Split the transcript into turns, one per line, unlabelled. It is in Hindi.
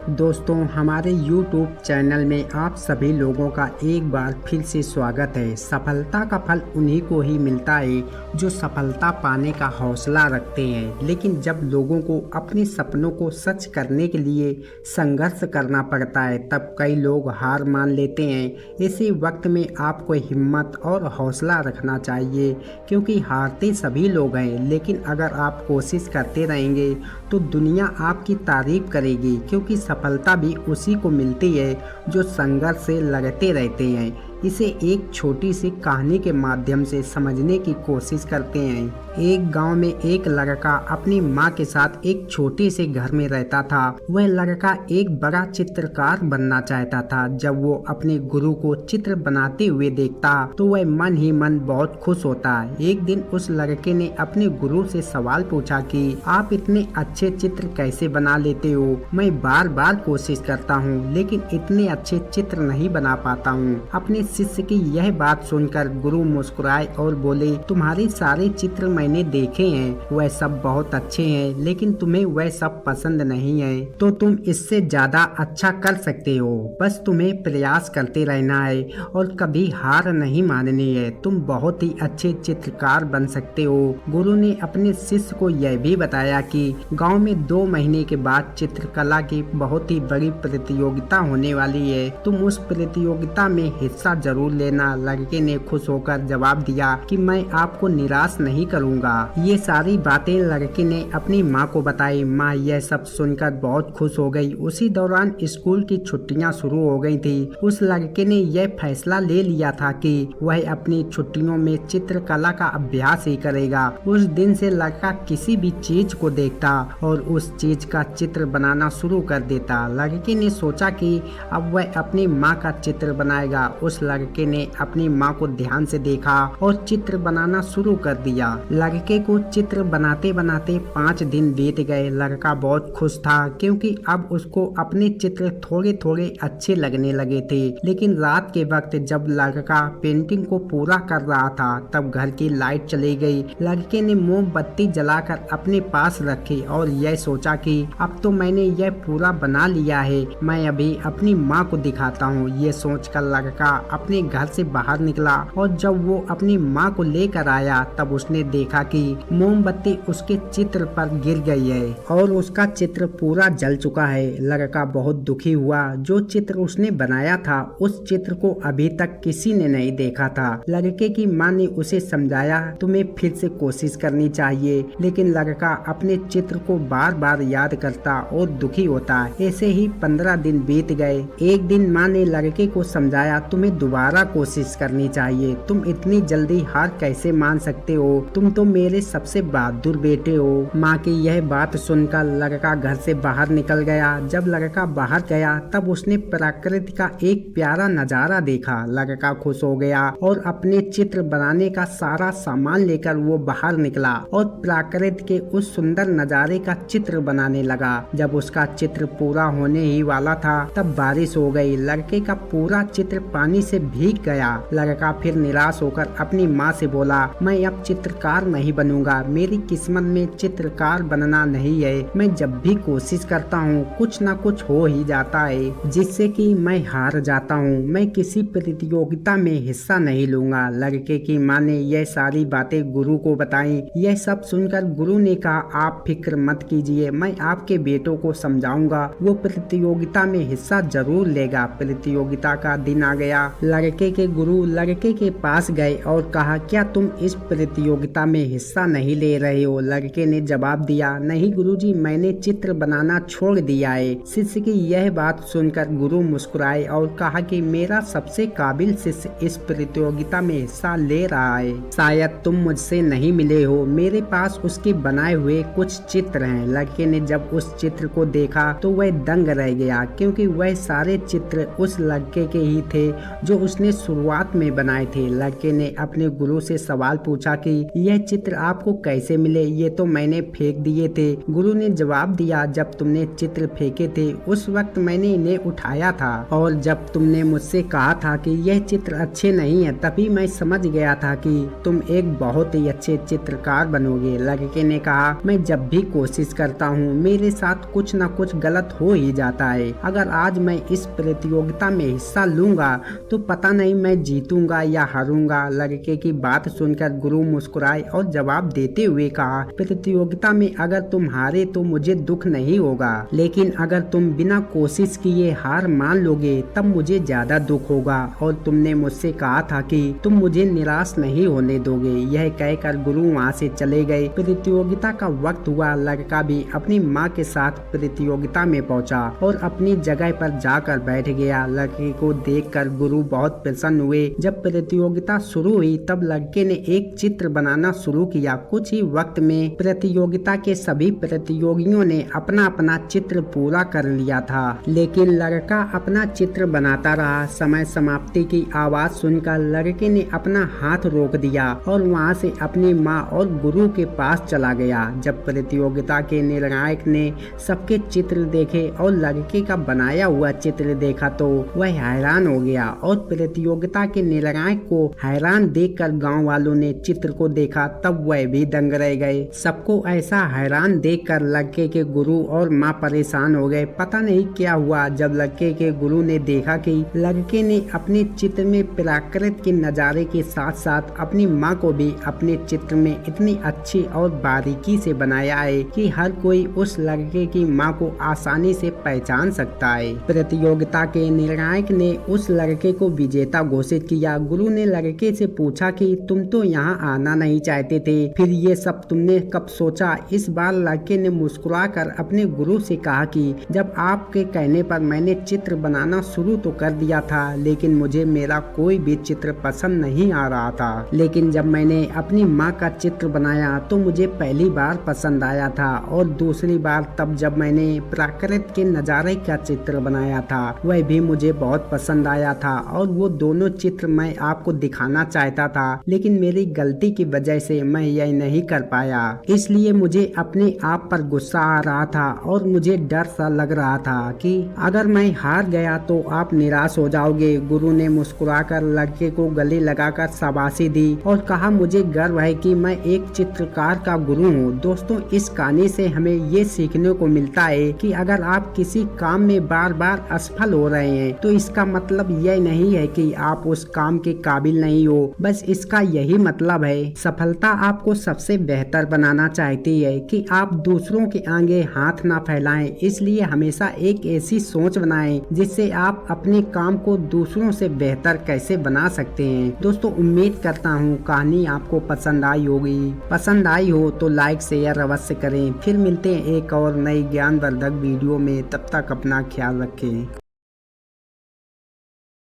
दोस्तों, हमारे YouTube चैनल में आप सभी लोगों का एक बार फिर से स्वागत है। सफलता का फल उन्हीं को ही मिलता है जो सफलता पाने का हौसला रखते हैं। लेकिन जब लोगों को अपने सपनों को सच करने के लिए संघर्ष करना पड़ता है तब कई लोग हार मान लेते हैं। इसी वक्त में आपको हिम्मत और हौसला रखना चाहिए, क्योंकि हारते सभी लोग हैं, लेकिन अगर आप कोशिश करते रहेंगे तो दुनिया आपकी तारीफ करेगी, क्योंकि सफलता भी उसी को मिलती है जो संघर्ष से लड़ते रहते हैं। इसे एक छोटी सी कहानी के माध्यम से समझने की कोशिश करते हैं। एक गांव में एक लड़का अपनी मां के साथ एक छोटे से घर में रहता था। वह लड़का एक बड़ा चित्रकार बनना चाहता था। जब वो अपने गुरु को चित्र बनाते हुए देखता तो वह मन ही मन बहुत खुश होता। एक दिन उस लड़के ने अपने गुरु से सवाल पूछा कि आप इतने अच्छे चित्र कैसे बना लेते हो? मैं बार बार कोशिश करता हूँ, लेकिन इतने अच्छे चित्र नहीं बना पाता हूँ। अपने शिष्य की यह बात सुनकर गुरु मुस्कुराए और बोले, तुम्हारे सारे चित्र मैंने देखे हैं, वह सब बहुत अच्छे हैं, लेकिन तुम्हें वह सब पसंद नहीं है। तो तुम इससे ज्यादा अच्छा कर सकते हो। बस तुम्हें प्रयास करते रहना है और कभी हार नहीं माननी है। तुम बहुत ही अच्छे चित्रकार बन सकते हो। गुरु ने अपने शिष्य को यह भी बताया कि गांव में 2 महीने के बाद चित्रकला की बहुत ही बड़ी प्रतियोगिता होने वाली है। तुम उस प्रतियोगिता में हिस्सा जरूर लेना। लड़के ने खुश होकर जवाब दिया कि मैं आपको निराश नहीं करूंगा। ये सारी बातें लड़के ने अपनी माँ को बताई। माँ यह सब सुनकर बहुत खुश हो गई। उसी दौरान स्कूल की छुट्टियां शुरू हो गई थी। उस लड़के ने यह फैसला ले लिया था कि वह अपनी छुट्टियों में चित्रकला का अभ्यास ही करेगा। उस दिन से लड़का किसी भी चीज को देखता और उस चीज का चित्र बनाना शुरू कर देता। लड़के ने सोचा कि अब वह अपनी माँ का चित्र बनाएगा। उस लड़के ने अपनी माँ को ध्यान से देखा और चित्र बनाना शुरू कर दिया। लड़के को चित्र बनाते बनाते 5 दिन बीत गए। लड़का बहुत खुश था, क्योंकि अब उसको अपने चित्र थोड़े थोड़े अच्छे लगने लगे थे। लेकिन रात के वक्त जब लड़का पेंटिंग को पूरा कर रहा था तब घर की लाइट चली गई। लड़के ने मोमबत्ती जलाकर अपने पास रखी और यह सोचा कि अब तो मैंने यह पूरा बना लिया है, मैं अभी अपनी माँ को दिखाता हूँ। ये सोचकर लड़का अपने घर से बाहर निकला और जब वो अपनी माँ को लेकर आया तब उसने देखा कि मोमबत्ती उसके चित्र पर गिर गई है और उसका चित्र पूरा जल चुका है। लड़का बहुत दुखी हुआ। जो चित्र उसने बनाया था उस चित्र को अभी तक किसी ने नहीं देखा था। लड़के की माँ ने उसे समझाया, तुम्हें फिर से कोशिश करनी चाहिए। लेकिन लड़का अपने चित्र को बार बार याद करता और दुखी होता। ऐसे ही 15 दिन बीत गए। एक दिन माँ ने लड़के को समझाया, तुम्हें दोबारा कोशिश करनी चाहिए। तुम इतनी जल्दी हार कैसे मान सकते हो? तुम तो मेरे सबसे बहादुर बेटे हो। माँ की यह बात सुनकर लड़का घर से बाहर निकल गया। जब लड़का बाहर गया तब उसने प्रकृति का एक प्यारा नजारा देखा। लड़का खुश हो गया और अपने चित्र बनाने का सारा सामान लेकर वो बाहर निकला और प्रकृति के उस सुंदर नजारे का चित्र बनाने लगा। जब उसका चित्र पूरा होने ही वाला था तब बारिश हो गई। लड़के का पूरा चित्र पानी से भीग गया। लड़का फिर निराश होकर अपनी माँ से बोला, मैं अब चित्रकार नहीं बनूंगा। मेरी किस्मत में चित्रकार बनना नहीं है। मैं जब भी कोशिश करता हूँ कुछ न कुछ हो ही जाता है, जिससे कि मैं हार जाता हूँ। मैं किसी प्रतियोगिता में हिस्सा नहीं लूंगा। लड़के की माँ ने यह सारी बातें गुरु को बताई। यह सब सुनकर गुरु ने कहा, आप फिक्र मत कीजिए, मैं आपके बेटों को समझाऊंगा। वो प्रतियोगिता में हिस्सा जरूर लेगा। प्रतियोगिता का दिन आ गया। लड़के के गुरु लड़के के पास गए और कहा, क्या तुम इस प्रतियोगिता में हिस्सा नहीं ले रहे हो? लड़के ने जवाब दिया, नहीं गुरुजी, मैंने चित्र बनाना छोड़ दिया है। शिष्य की यह बात सुनकर गुरु मुस्कुराए और कहा कि मेरा सबसे काबिल शिष्य इस प्रतियोगिता में हिस्सा ले रहा है। शायद तुम मुझसे नहीं मिले हो, मेरे पास उसके बनाए हुए कुछ चित्र हैं। लड़के ने जब उस चित्र को देखा तो वह दंग रह गया, क्योंकि वह सारे चित्र उस लड़के के ही थे जो उसने शुरुआत में बनाए थे। लड़के ने अपने गुरु से सवाल पूछा कि यह चित्र आपको कैसे मिले? ये तो मैंने फेंक दिए थे। गुरु ने जवाब दिया, जब तुमने चित्र फेंके थे उस वक्त मैंने इन्हें उठाया था, और जब तुमने मुझसे कहा था कि यह चित्र अच्छे नहीं है तभी मैं समझ गया था कि तुम एक बहुत ही अच्छे चित्रकार बनोगे। लड़के ने कहा, मैं जब भी कोशिश करता हूँ मेरे साथ कुछ न कुछ गलत हो ही जाता है। अगर आज मैं इस प्रतियोगिता में हिस्सा लूंगा तो पता नहीं मैं जीतूंगा या हारूंगा। लड़के की बात सुनकर गुरु मुस्कुराए और जवाब देते हुए कहा, प्रतियोगिता में अगर तुम हारे तो मुझे दुख नहीं होगा, लेकिन अगर तुम बिना कोशिश किए हार मान लोगे तब मुझे ज्यादा दुख होगा। और तुमने मुझसे कहा था कि तुम मुझे निराश नहीं होने दोगे। यह कहकर गुरु वहाँ से चले गए। प्रतियोगिता का वक्त हुआ। लड़का भी अपनी माँ के साथ प्रतियोगिता में पहुँचा और अपनी जगह पर जाकर बैठ गया। लड़के को देखकर गुरु बहुत प्रसन्न हुए। जब प्रतियोगिता शुरू हुई तब लड़के ने एक चित्र बनाना शुरू किया। कुछ ही वक्त में प्रतियोगिता के सभी प्रतियोगियों ने अपना अपना चित्र पूरा कर लिया था, लेकिन लड़का अपना चित्र बनाता रहा। समय समाप्ति की आवाज सुनकर लड़के ने अपना हाथ रोक दिया और वहाँ से अपनी माँ और गुरु के पास चला गया। जब प्रतियोगिता के निर्णायक ने सबके चित्र देखे और लड़के का बनाया हुआ चित्र देखा तो वह हैरान हो गया, और प्रतियोगिता के निर्णायक को हैरान देखकर गांव वालों ने चित्र को देखा तब वह भी दंग रह गए। सबको ऐसा हैरान देखकर लड़के के गुरु और माँ परेशान हो गए। पता नहीं क्या हुआ। जब लड़के के गुरु ने देखा कि लड़के ने अपने चित्र में प्रकृति के नज़ारे के साथ साथ अपनी माँ को भी अपने चित्र में इतनी अच्छी और बारीकी से बनाया है कि हर कोई उस लड़के की माँ को आसानी से पहचान सकता है। प्रतियोगिता के निर्णायक ने उस लड़के को विजेता घोषित किया। गुरु ने लड़के से पूछा कि तुम तो यहाँ आना नहीं चाहते थे, फिर ये सब तुमने कब सोचा? इस बार लड़के ने मुस्कुराकर अपने गुरु से कहा कि जब आपके कहने पर मैंने चित्र बनाना शुरू तो कर दिया था, लेकिन मुझे मेरा कोई भी चित्र पसंद नहीं आ रहा था। लेकिन जब मैंने अपनी माँ का चित्र बनाया तो मुझे पहली बार पसंद आया था, और दूसरी बार तब जब मैंने प्रकृति के नज़ारे का चित्र बनाया था वह भी मुझे बहुत पसंद आया था, और वो दोनों चित्र मैं आपको दिखाना चाहता था, लेकिन मेरी गलती की वजह से मैं यह नहीं कर पाया। इसलिए मुझे अपने आप पर गुस्सा आ रहा था और मुझे डर सा लग रहा था कि अगर मैं हार गया तो आप निराश हो जाओगे। गुरु ने मुस्कुराकर लड़के को गले लगाकर शाबाशी दी और कहा, मुझे गर्व है कि मैं एक चित्रकार का गुरु हूँ। दोस्तों, इस कहानी से हमें ये सीखने को मिलता है कि अगर आप किसी काम में बार बार असफल हो रहे हैं तो इसका मतलब यह नहीं है कि आप उस काम के काबिल नहीं हो। बस इसका यही मतलब है, सफलता आपको सबसे बेहतर बनाना चाहती है कि आप दूसरों के आगे हाथ ना फैलाएं। इसलिए हमेशा एक ऐसी सोच बनाएं जिससे आप अपने काम को दूसरों से बेहतर कैसे बना सकते हैं। दोस्तों, उम्मीद करता हूँ कहानी आपको पसंद आई होगी। पसंद आई हो तो लाइक शेयर अवश्य करें। फिर मिलते हैं एक और नई ज्ञानवर्धक वीडियो में। तब तक अपना ख्याल रखें।